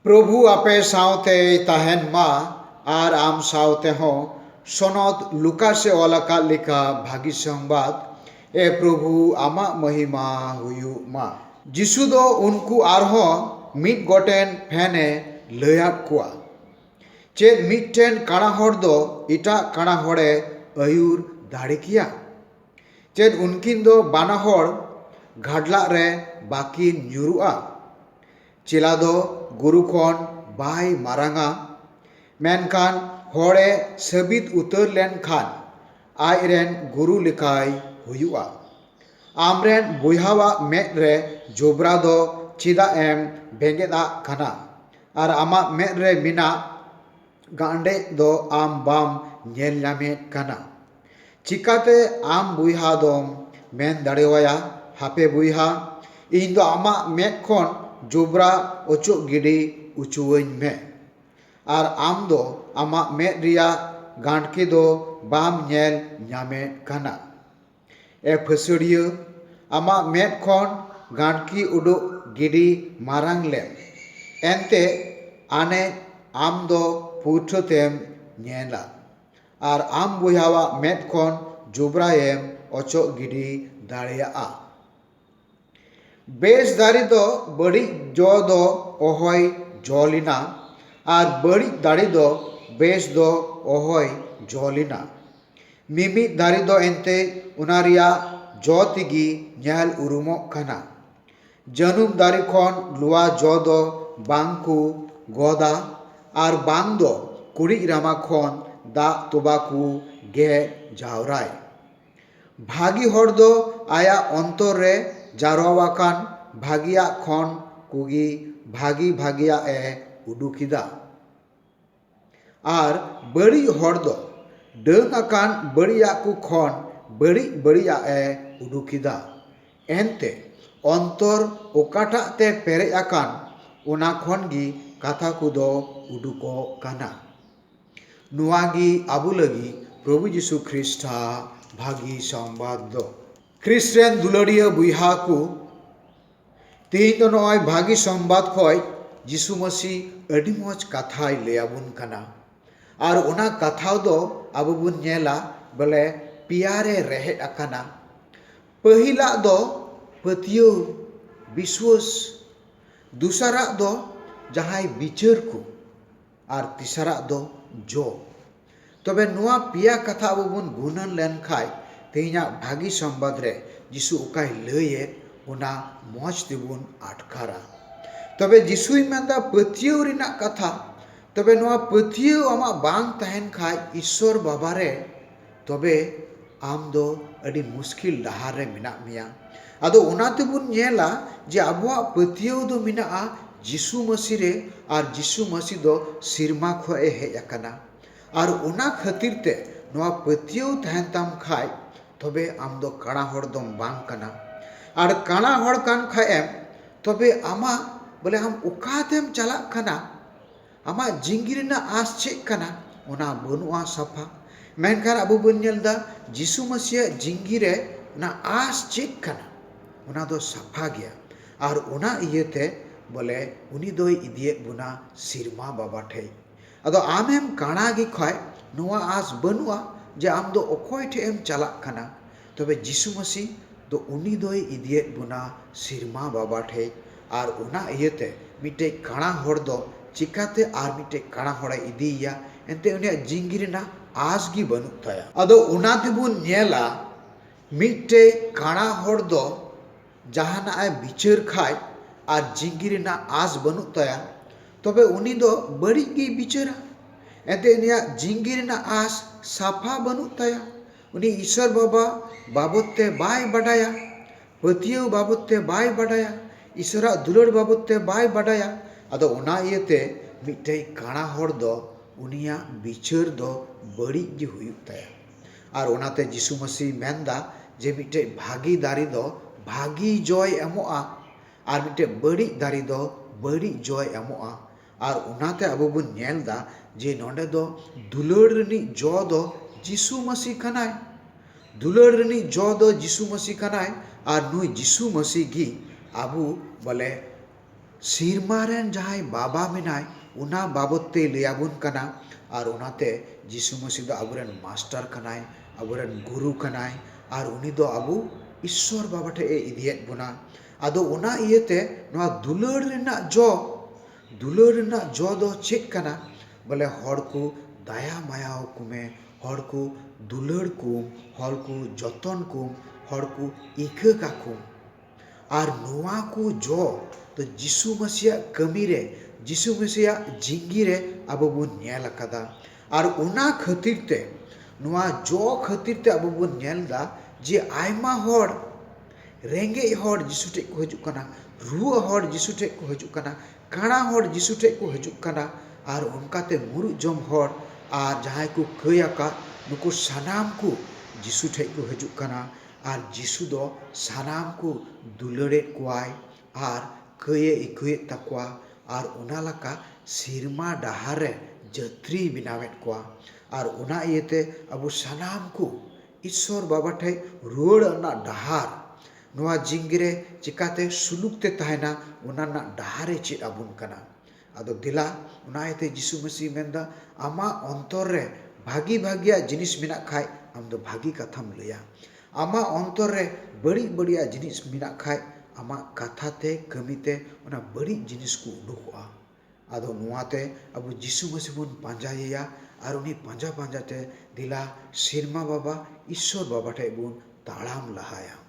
प्रभु आपे सावते तहन मा आर आम सावते हो सनद लुका से ओलाका लिखा भागी संबाद ए प्रभु आमा महिमा हुयु मा जिसु दो उनको आरहो मिट गोटेन फेने लयात कुआ चेद मिटटेन काना हर दो इटा काना हरे अयुर दाड़े किया चेद उनकिन दो बाना हर घाडला रे बाकिन ᱧᱩᱨᱩᱜᱼᱟ चेला दो गुरु खन बाय मारांगा मेनखान हरे साबित उतर लेन खान आयरेन गुरु लेखाय हुयुआ आमरेन बुहावा मेद रे जोब्रा दो चिदा एम बेंगेदा खाना आर आमा मेद रे मिना गांडे दो आम बाम नेल नामेद खाना चिकाते आम बुहा दोम मेन दाड़ेवाया हापे बुहा इन दो आमा मेद खन जोब्रा ओचो गिडी उचुवኝ मे आर आम दो आमा मेद रिया गांडके दो बाम नेल ᱧᱟᱢᱮᱫ ᱠᱟᱱᱟ ए फसड़ियो आमा मेद खन गांडकी उडुक गिडी मारांग लेम एनते आने आम दो पुठोतेम नेला आर आम बुहावा मेद खन जोब्राएम ओचो गिडी दाड़ेयाआ बेस दाड़ी दो बड़ी जो दो ओहय जलिना आर बड़ी दाड़ी दो बेस दो ओहय जलिना मिमी दाड़ी दो एनते उनारिया जो तिगी नेल उरुमो खाना जनुम दाड़ी खन लुआ जो दो बांगकु गोदा आर बांग दो कुड़ी रामा खन दा तोबाकु गे जावराय भागी हर दो आया अंतर रे जारवाकान भागिया खन कुगी भागी भागिया ए उडुकिदा आर बड़ी हर दो डंग आकान बड़िया कु खन बड़ी बड़िया ए उडुकिदा एनते अंतर ओकाटा ते पेरे आकान उना खन गी कथा कुदो उडुको काना नुआगी आबु लगी प्रभु यीशु ख्रिस्टा भागी संबाद दो ख्रिस्टियन दुलड़िया बुहा को तेज तो नय भागी संबाद खय यीशु मसीह अड़ी मज कथाय लयाबुन काना आर उना कथा दो आबो बुन नेला बोले पियारे रेहेद आकाना पहिला दो पतियो विश्वास दूसरा दो जहाय विचार को आर तीसरा दो जो तबे नुआ पिया कथा आबो बुन गुणन लेन खाय तेना भागी संबाद रे यीशु उकाय लये उना मज तेबुन आटकारा तबे यीशुई मेंदा पतियो रिना कथा तबे नुआ पतियो आमा बांग तहन खाय ईश्वर बाबा रे तबे आम दो अड़ी मुश्किल डहार रे मिना मिया आदो उना तेबुन नेला जे आबुआ पतियो दो मिना यीशु मसीह रे आर यीशु मसीह दो सिरमा खय हेज आकाना आर उना खातिर ते नुआ पतियो तहन ताम खाय तबे आम दो काना हर दम बांग काना आर काना हर कान खायम तबे आमा बोले हम उकातेम चला खाना आमा जिंगिरना आस चेक काना उना बनुआ साफा मेनखान अबु बन नेलदा यीशु मसीह जिंगिरे ना आस चेक काना उना दो साफा गया आर उना इयते बोले उनी दोय इदिये बुना सिरमा बाबा ठे अदो आमेम काना गी खय नुआ आस बनुआ जे आम दो अखय ठेम चला खाना तबे यीशु मसीह दो उनी दोय इदिये बुना सिरमा बाबा ठे आर उना इयते मिटे काना हर दो चिकाते आर मिटे काना हर इदिया एनते उनिया जिंगिरना आस गी बनु ताया अदो उना तेबुन नेला मिटे काना हर दो जहाना ए विचार खाय आर जिंगिरना आस बनु ताया तबे उनी दो बड़ी गी विचारा एनते उनिया जिंगिरना आस साफा बनु ताया उनी ईश्वर बाबा बाबते बाय बाडाया पतियो बाबते बाय बाडाया ईश्वरा दुलड़ बाबते बाय बाडाया अदो उना इयते मिटे काना हर दो उनिया विचार दो बड़ी जी हुयुक ताया आर उनाते यीशु मसीह मेनदा जे मिटे भागी दारी दो भागी जय एमोआ आर मिटे बड़ी दारी दो बड़ी जय एमोआ आर उनाते अबो बुन नेलदा जे नोंडे दो दुलड़ रनी जो दो यीशु मसीह कनाय दुलड़ रनी जो दो यीशु मसीह कनाय आर नुई यीशु मसीह गी आबू बोले ᱥᱤᱨᱢᱟ ᱨᱮᱱ ᱡᱟᱦᱟᱸᱭ ᱵᱟᱵᱟ ᱢᱮᱱᱟᱭ ᱚᱱᱟ ᱵᱟᱵᱚᱫ ᱛᱮ ᱞᱟᱹᱭᱟᱵᱚᱱ ᱠᱟᱱᱟ ᱟᱨ ᱚᱱᱟᱛᱮ ᱡᱤᱥᱩ ᱢᱟᱹᱥᱤ ᱫᱚ ᱟᱵᱚᱨᱮᱱ ᱢᱟᱥᱴᱟᱨ ᱠᱟᱱᱟᱭ, ᱟᱵᱚᱨᱮन ᱜᱩᱨᱩ ᱠᱟᱱᱟᱭ ᱟᱨ ᱩᱱᱤ ᱫᱚ ᱟᱵᱚ ᱤᱥᱥᱚᱨ ᱵᱟᱵᱟ ᱴᱷᱮᱡ ᱮ ᱤᱫᱤᱭᱮᱫ ᱵᱚᱱᱟ। ᱟᱫᱚ ᱚᱱᱟ ᱤᱭᱟᱹᱛᱮ ᱱᱚᱣᱟ ᱫᱩᱞᱟᱹᱲ ᱨᱮᱱᱟᱜ ᱡᱚ ᱫᱚ ᱪᱮᱫ ᱠᱟᱱᱟ? ᱵᱚᱞᱮ ᱦᱚᱲ ᱠᱚ ᱫᱟᱭᱟ ᱢᱟᱭᱟ ᱟᱠᱚ ᱢᱮ, ᱦᱚᱲ ᱠᱚ ᱫᱩᱞᱟᱹᱲ ᱠᱚᱢ, ᱦᱚᱲ ᱠᱚ ᱡᱚᱛᱚᱱ ᱠᱚᱢ, ᱦᱚᱲ ᱠᱚ ᱤᱠᱟᱹ ᱠᱟᱠᱚᱢ। ᱟᱨ ᱱᱚᱣᱟ ko ᱡᱚ ᱫᱚ ᱡᱤᱥᱩ ᱢᱟᱹᱥᱤᱭᱟᱜ ᱠᱟᱹᱢᱤᱨᱮ, ᱡᱤᱥᱩ ᱢᱟᱹᱥᱤᱭᱟᱜ ᱡᱤᱝᱜᱤᱨᱮ ᱟᱵᱚ ᱵᱚᱱ ᱧᱮᱞ ᱟᱠᱟᱫᱟ। ᱟᱨ ᱚᱱᱟ ᱠᱷᱟᱹᱛᱤᱨ te ᱱᱚᱣᱟ ᱡᱚ ᱠᱷᱟᱹᱛᱤᱨ te ᱟᱵᱚ ᱵᱚᱱ ᱧᱮᱞ ᱮᱫᱟ ᱡᱮ ᱟᱭᱢᱟ ᱦᱚᱲ, ᱨᱮᱸᱜᱮᱡ ᱦᱚᱲ ᱡᱤᱥᱩ ᱴᱷᱮᱡ ᱠᱚ ᱦᱤᱡᱩᱜ ᱠᱟᱱᱟ, ᱨᱩᱣᱟᱹ ᱦᱚᱲ ᱡᱤᱥᱩ ᱴᱷᱮᱡ ᱠᱚ ᱦᱤᱡᱩᱜ ᱠᱟᱱᱟ, ᱠᱟᱬᱟ ᱦᱚᱲ ᱡᱤᱥᱩ ᱴᱷᱮᱡ ᱠᱚ ᱦᱤᱡᱩᱜ ᱠᱟᱱᱟ। ᱟᱨ ᱚᱱᱠᱟᱛᱮ ᱢᱩᱨᱩᱫ ᱡᱚᱢ ᱦᱚᱲ ᱟᱨ ᱡᱟᱦᱟᱸᱭ ᱠᱚ ᱠᱟᱹᱭ ᱟᱠᱟᱫ ᱱᱩᱠᱩ ᱥᱟᱱᱟᱢ ᱠᱚ ᱡᱤᱥᱩ ᱴᱷᱮᱡ ᱠᱚ ᱦᱤᱡᱩᱜ ᱠᱟᱱᱟ। ᱟᱨ ᱡᱤᱥᱩ ᱫᱚ ᱥᱟᱱᱟᱢ ko ᱫᱩᱞᱟᱹᱲᱮᱫ ᱠᱚᱣᱟᱭ ᱟᱨ ᱠᱟᱹᱭᱮ ᱤᱠᱟᱹᱭᱮᱫ ᱛᱟᱠᱚᱣᱟ। ᱟᱨ ᱚᱱᱟ ᱞᱮᱠᱟ ᱥᱤᱨᱢᱟ ᱰᱟᱦᱟᱨ ᱨᱮ ᱡᱟᱹᱛᱨᱤ ᱵᱮᱱᱟᱣᱮᱫ ᱠᱚᱣᱟ। ᱟᱨ ᱚᱱᱟ ᱤᱭᱟᱹᱛᱮ ᱟᱵᱚ ᱥᱟᱱᱟᱢ ko ᱤᱥᱥᱚᱨ ᱵᱟᱵᱟ ᱴᱷᱮᱡ ᱨᱩᱣᱟᱹᱲ ᱨᱮᱱᱟᱜ ᱰᱟᱦᱟᱨ, ᱱᱚᱣᱟ ᱡᱤᱝᱜᱤᱨᱮ ᱪᱤᱠᱟᱛᱮ ᱥᱩᱞᱩᱠ te ᱛᱟᱦᱮᱱᱟ ᱚᱱᱟ ᱨᱮᱱᱟᱜ ᱰᱟᱦᱟᱨᱮ ᱪᱮᱫ ᱟᱵᱚᱱ ᱠᱟᱱᱟ। ᱟᱫᱚ ᱫᱮᱞᱟ ᱚᱱᱟ ᱤᱭᱟᱹᱛᱮ ᱡᱤᱥᱩ ᱢᱟᱹᱥᱤ ᱢᱮᱱᱫᱟ ᱟᱢᱟᱜ ᱚᱱᱛᱚᱨ ᱨᱮ ᱵᱷᱟᱹᱜᱤᱭᱟᱜ ᱡᱤᱱᱤᱥ ᱢᱮᱱᱟᱜ ᱠᱷᱟᱡ ᱟᱢ ᱫᱚ ᱵᱷᱟᱹᱜᱤ ᱠᱟᱛᱷᱟᱢ ᱞᱟᱹᱭᱟ। ᱟᱢᱟᱜ ᱚᱱᱛᱚᱨ ᱨᱮ ᱵᱟᱹᱲᱤᱡᱟᱜ ᱡᱤᱱᱤᱥ ᱢᱮᱱᱟᱜ ᱠᱷᱟᱡ ᱟᱢᱟᱜ ᱠᱟᱛᱷᱟ te ᱠᱟᱹᱢᱤ te ᱚᱱᱟ ᱵᱟᱹᱲᱤᱡ ᱡᱤᱱᱤᱥ ko ᱩᱰᱩᱠᱚᱜᱼᱟ। ᱟᱫᱚ ᱱᱚᱣᱟᱛᱮ ᱟᱵᱚ ᱡᱤᱥᱩ ᱢᱟᱹᱥᱤ ᱵᱚᱱ ᱯᱟᱸᱡᱟᱭᱮᱭᱟ ᱟᱨ उन्हीं पांजा पांजा ते दिला सिरमा बाबा ईश्वर बाबा ठेज बन ताड़ाम लहाया।